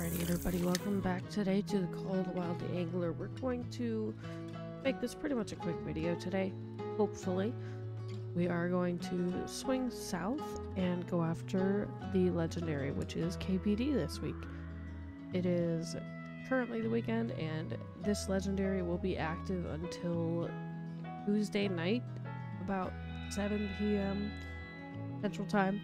Alrighty everybody, welcome back today to the Call of the Wild Angler. We're going to make this pretty much a quick video today, hopefully. We are going to swing south and go after the legendary, which is KPD this week. It is currently the weekend and this legendary will be active until Tuesday night, about 7 p.m. Central Time.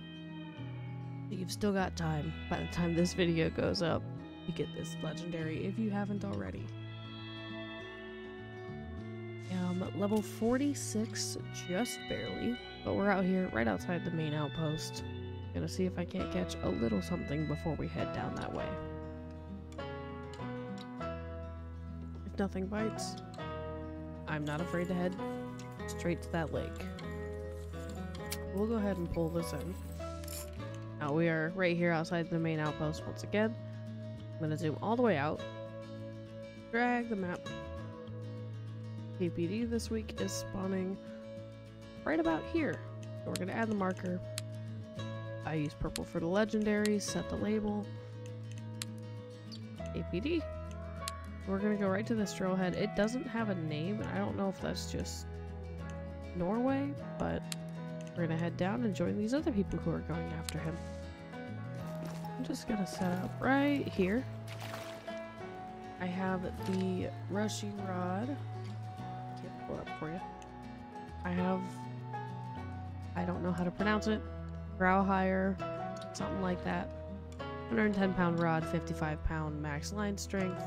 You've still got time by the time this video goes up to get this legendary if you haven't already. Level 46 just barely, but we're out here right outside the main outpost. Gonna see if I can't catch a little something before we head down that way. If nothing bites, I'm not afraid to head straight to that lake. We'll go ahead and pull this in. Now we are right here outside the main outpost once again. I'm going to zoom all the way out, drag the map. KPD this week is spawning right about here. So we're going to add the marker. I use purple for the legendary, set the label. KPD. We're going to go right to this trailhead. It doesn't have a name, and I don't know if that's just Norway, but we're going to head down and join these other people who are going after him. I'm just going to set up right here. I have the rushing rod. Can't pull it up for you. I don't know how to pronounce it. Broadheads, something like that. 110-pound rod, 55-pound max line strength.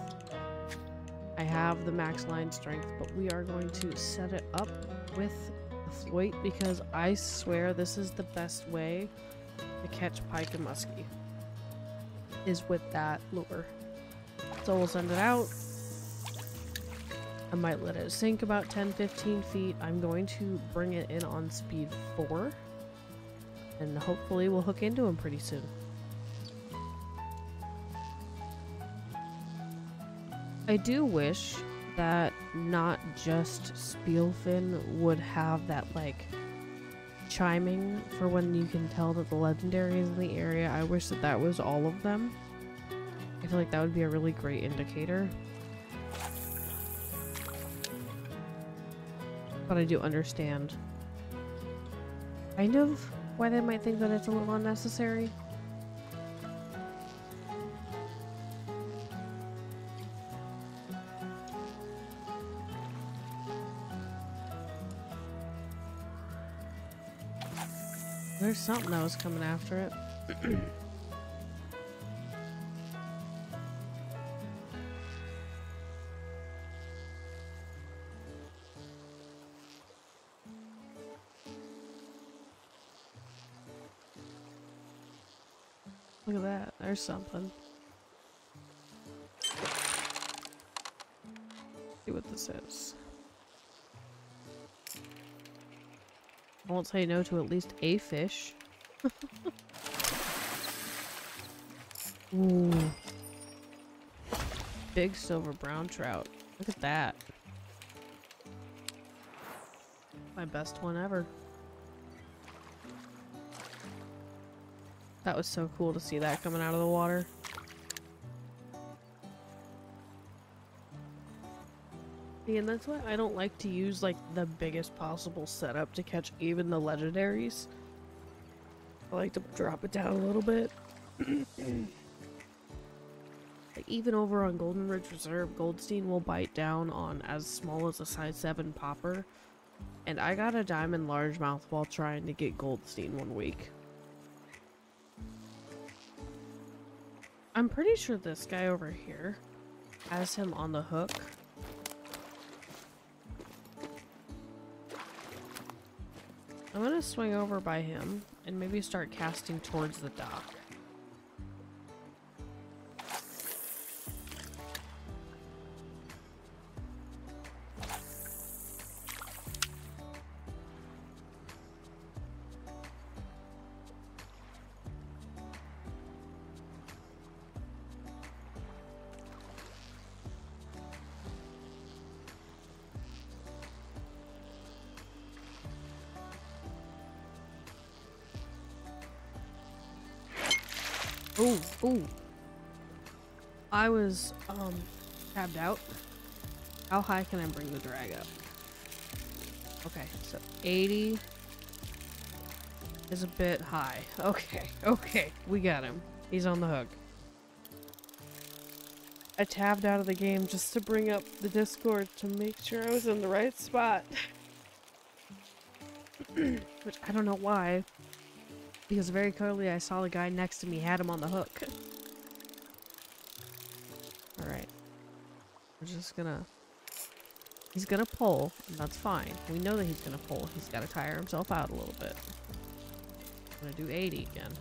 I have the max line strength, but we are going to set it up with Floyd because I swear this is the best way to catch pike and muskie is with that lure. So we'll send it out. I might let it sink about 10-15 feet. I'm going to bring it in on speed 4 and hopefully we'll hook into him pretty soon. I do wish that not just Spielfin would have that like chiming for when you can tell that the legendary is in the area. I wish that that was all of them. I feel like that would be a really great indicator. But I do understand kind of why they might think that it's a little unnecessary. There's something that was coming after it. Look at that. There's something. See what this is. I won't say no to at least a fish. Ooh. Big silver brown trout. Look at that. My best one ever. That was so cool to see that coming out of the water. And that's why I don't like to use like the biggest possible setup to catch even the legendaries. I like to drop it down a little bit. Like even over on Golden Ridge Reserve, Goldstein will bite down on as small as a size 7 popper. And I got a diamond largemouth while trying to get Goldstein one week. I'm pretty sure this guy over here has him on the hook. I'm gonna swing over by him and maybe start casting towards the dock. Ooh, ooh. I was tabbed out. How high can I bring the drag up? Okay, so 80 is a bit high. Okay, okay, we got him. He's on the hook. I tabbed out of the game just to bring up the Discord to make sure I was in the right spot. Which I don't know why. Because very clearly I saw the guy next to me had him on the hook. Alright. We're just gonna... He's gonna pull, and that's fine. We know that he's gonna pull. He's gotta tire himself out a little bit. I'm gonna do 80 again.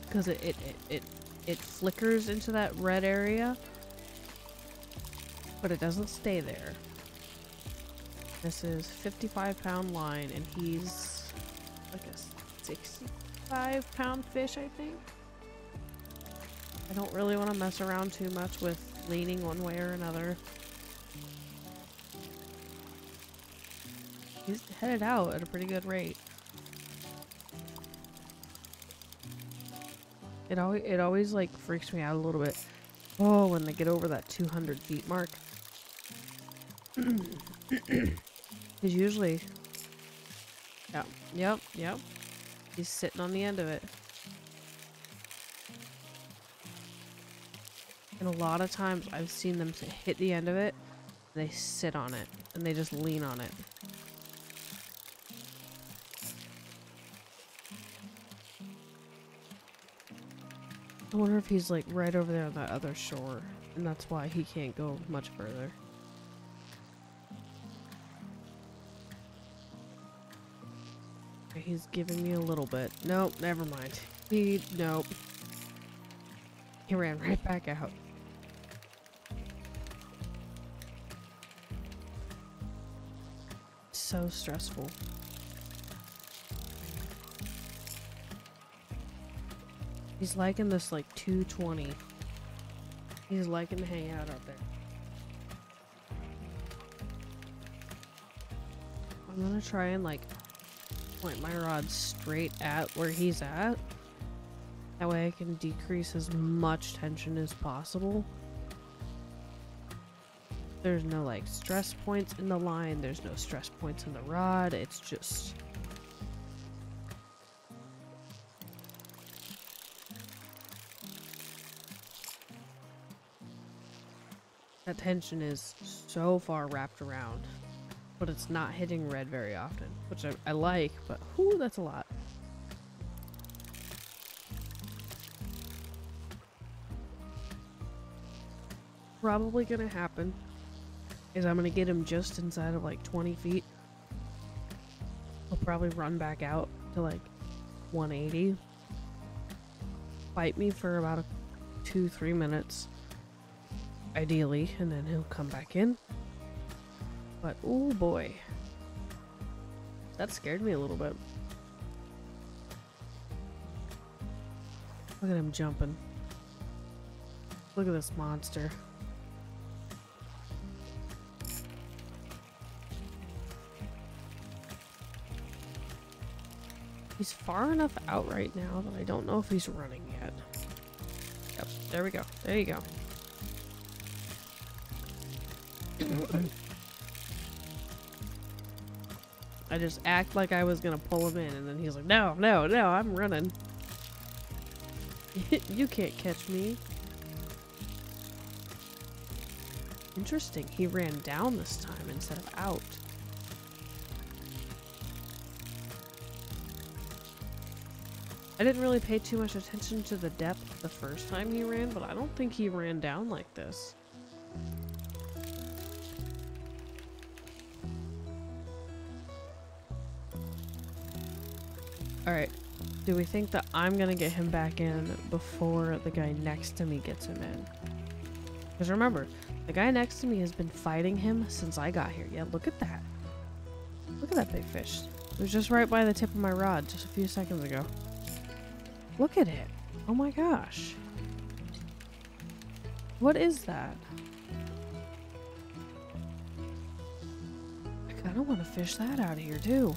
Because it flickers into that red area, but it doesn't stay there. This is 55-pound line, and he's like a 65-pound fish, I think. I don't really want to mess around too much with leaning one way or another. He's headed out at a pretty good rate. It always like freaks me out a little bit. Oh, when they get over that 200 feet mark. He's usually... Yep. He's sitting on the end of it. And a lot of times I've seen them hit the end of it, and they sit on it, and they just lean on it. I wonder if he's like right over there on that other shore, and that's why he can't go much further. Okay, he's giving me a little bit. Nope, never mind. Nope. He ran right back out. So stressful. He's liking this like 220. He's liking to hang out there. I'm gonna try and like point my rod straight at where he's at. That way I can decrease as much tension as possible. There's no like stress points in the line, there's no stress points in the rod, it's just... That tension is so far wrapped around, but it's not hitting red very often, which I like, but whoo, that's a lot. Probably gonna happen is I'm gonna get him just inside of like 20 feet. He'll probably run back out to like 180. Fight me for about 2-3 minutes. Ideally, and then he'll come back in. But oh boy, that scared me a little bit. Look at him jumping. Look at this monster. He's far enough out right now that I don't know if he's running yet. Yep, there we go. There you go. I just act like I was gonna pull him in, and then he's like, no, I'm running. You can't catch me. Interesting, he ran down this time instead of out. I didn't really pay too much attention to the depth the first time he ran, but I don't think he ran down like this. Alright, do we think that I'm gonna get him back in before the guy next to me gets him in? Because remember, the guy next to me has been fighting him since I got here. Yeah, look at that. Look at that big fish. It was just right by the tip of my rod just a few seconds ago. Look at it. Oh my gosh. What is that? I kind of want to fish that out of here too.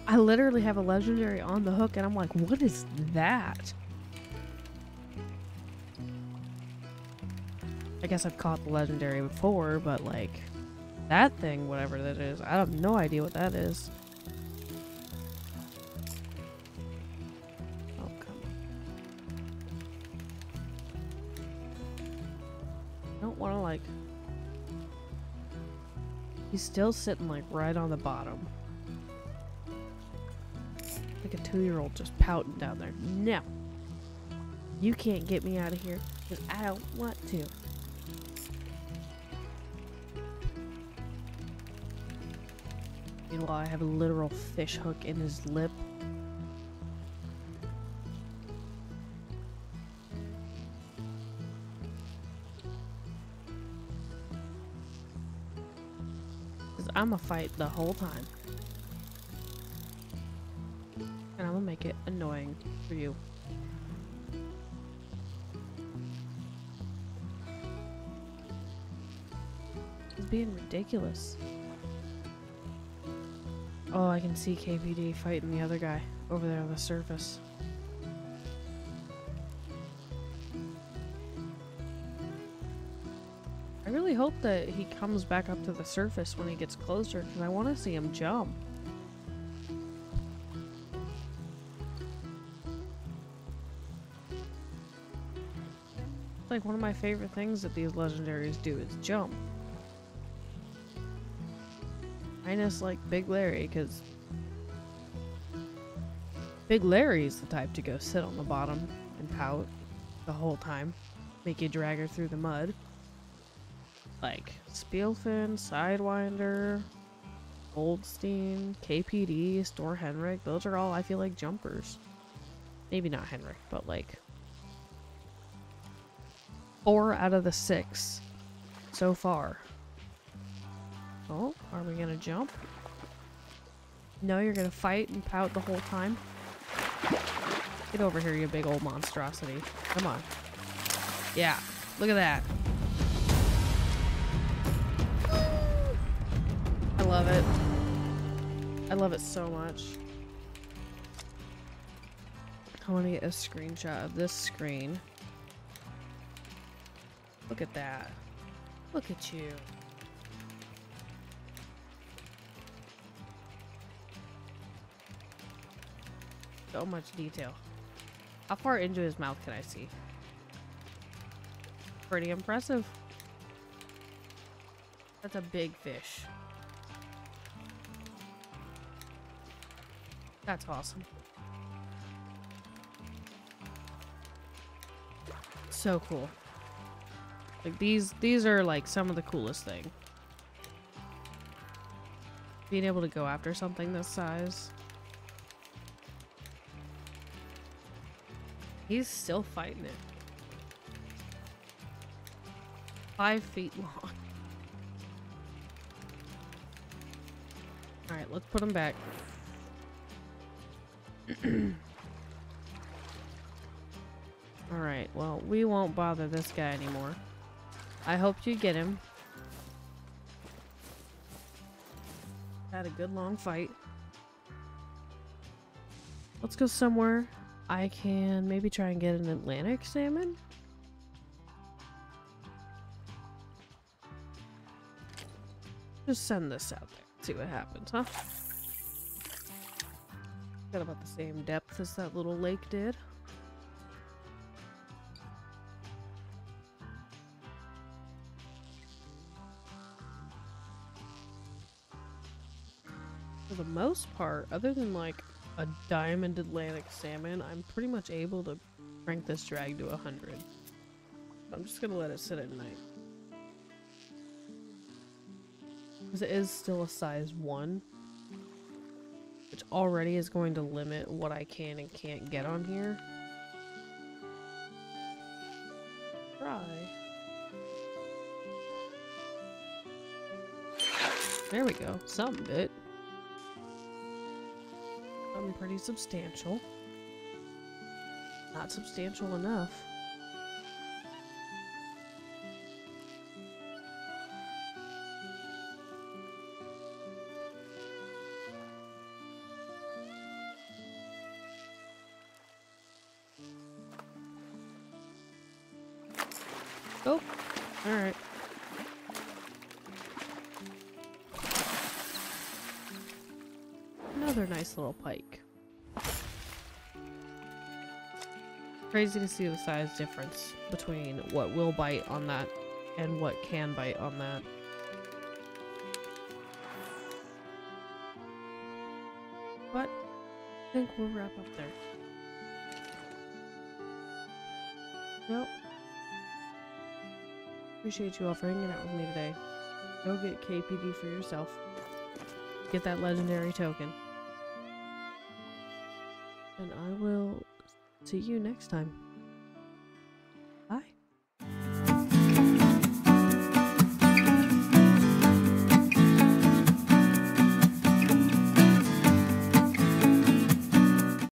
I literally have a legendary on the hook and I'm like, what is that? I guess I've caught the legendary before, but like that thing, whatever that is, I have no idea what that is. Oh, come on. I don't want to like... He's still sitting like right on the bottom. Like a 2-year-old just pouting down there. No. You can't get me out of here because I don't want to. Meanwhile, I have a literal fish hook in his lip. Because I'm a fight the whole time. And I'm gonna make it annoying for you. It's being ridiculous. Oh, I can see KPD fighting the other guy over there on the surface. I really hope that he comes back up to the surface when he gets closer, because I want to see him jump. It's like one of my favorite things that these legendaries do is jump. Minus like Big Larry, because Big Larry's the type to go sit on the bottom and pout the whole time. Make you drag her through the mud. Like Spielfin, Sidewinder, Goldstein, KPD, Store Henrik, those are all I feel like jumpers. Maybe not Henrik, but like 4 out of the 6 so far. Oh, are we gonna jump? No, you're gonna fight and pout the whole time? Get over here, you big old monstrosity. Come on. Yeah, look at that. I love it. I love it so much. I want to get a screenshot of this screen. Look at that. Look at you. So much detail. How far into his mouth can I see? Pretty impressive. That's a big fish. That's awesome. So cool. Like these are like some of the coolest thing. Being able to go after something this size. He's still fighting it. 5 feet long. Alright, let's put him back. Alright, well, we won't bother this guy anymore. I hope you get him. Had a good long fight. Let's go somewhere I can maybe try and get an Atlantic salmon. Just send this out there. See what happens, huh? Got about the same depth as that little lake did. For the most part, other than like a diamond Atlantic salmon, I'm pretty much able to crank this drag to 100. I'm just gonna let it sit at night. Because it is still a size 1. Which already is going to limit what I can and can't get on here. Try. There we go. Some bit. Something pretty substantial. Not substantial enough. Oh, alright. Another nice little pike. Crazy to see the size difference between what will bite on that and what can bite on that. But I think we'll wrap up there. Well, appreciate you all for hanging out with me today. Go get KPD for yourself. Get that legendary token. And I will see you next time.